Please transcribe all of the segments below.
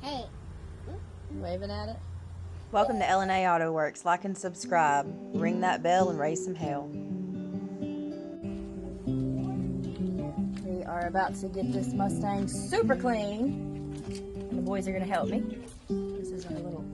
Hey. Waving at it. Welcome to L&A Auto Works. Like and subscribe. Ring that bell and raise some hell. We are about to get this Mustang super clean, and the boys are going to help me. This is our little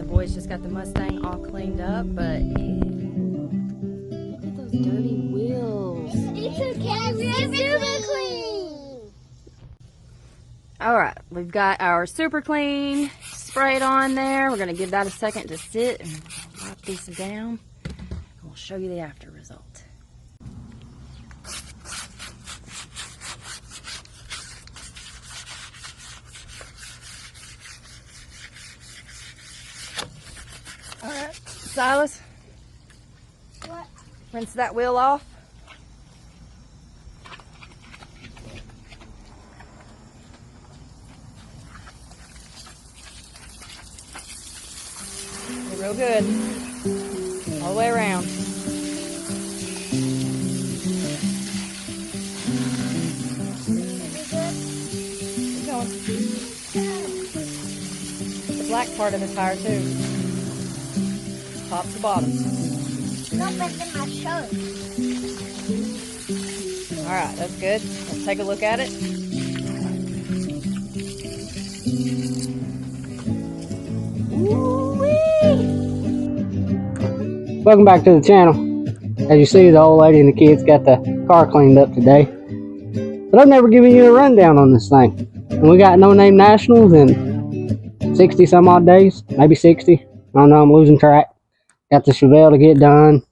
boys just got the Mustang all cleaned up, but ew, look at those dirty wheels. It's okay, super clean. Alright, we've got our super clean sprayed on there. We're going to give that a second to sit and wipe this down. We'll show you the after result. Alright, Silas. What? Rinse that wheel off. You're real good. All the way around. Keep going. The black part of the tire too. Top to bottom. Not breaking my shirt. Alright, that's good. Let's take a look at it. Welcome back to the channel. As you see, the old lady and the kids got the car cleaned up today. But I've never given you a rundown on this thing. And we got NOname Nationals in 60 some odd days, maybe 60. I don't know, I'm losing track. Got the Chevelle to get done.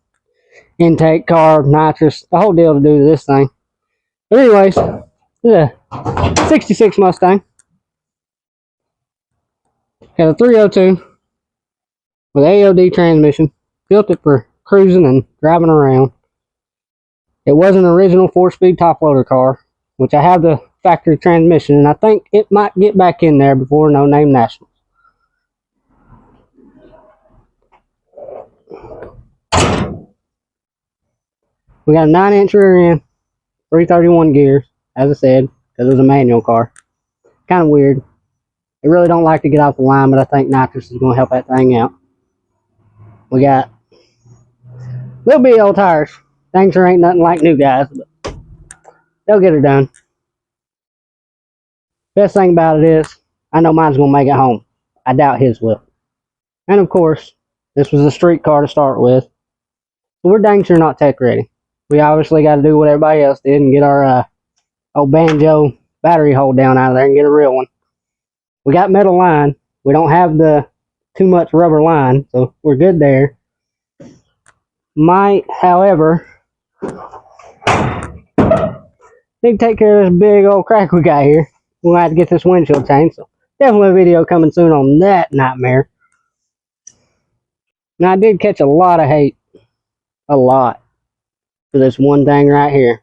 Intake, carb, nitrous, the whole deal to do to this thing. But anyways, this is a 66 Mustang. Got a 302 with AOD transmission. Built it for cruising and driving around. It was an original 4-speed top loader car, which I have the factory transmission, and I think it might get back in there before NOname Nationals. We got a 9-inch rear end, 331 gears, as I said, because it was a manual car. Kind of weird. It really don't like to get off the line, but I think nitrous is going to help that thing out. We got little bitty old tires. Things sure ain't nothing like new guys, but they'll get her done. Best thing about it is, I know mine's going to make it home. I doubt his will. And of course, this was a street car to start with. But we're dang sure not tech ready. We obviously got to do what everybody else did and get our old banjo battery hold down out of there and get a real one. We got metal line. We don't have the too much rubber line, so we're good there. Might, however, need to take care of this big old crack we got here. We'll have to get this windshield changed, so definitely a video coming soon on that nightmare. Now, I did catch a lot of hate. A lot. For this one thing right here.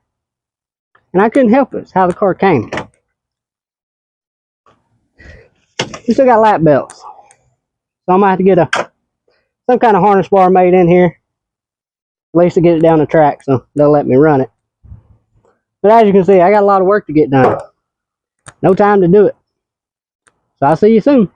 And I couldn't help it. It's how the car came. We still got lap belts. So I'm going to have to get some kind of harness bar made in here. At least to get it down the track, so they'll let me run it. But as you can see, I got a lot of work to get done. No time to do it. So I'll see you soon.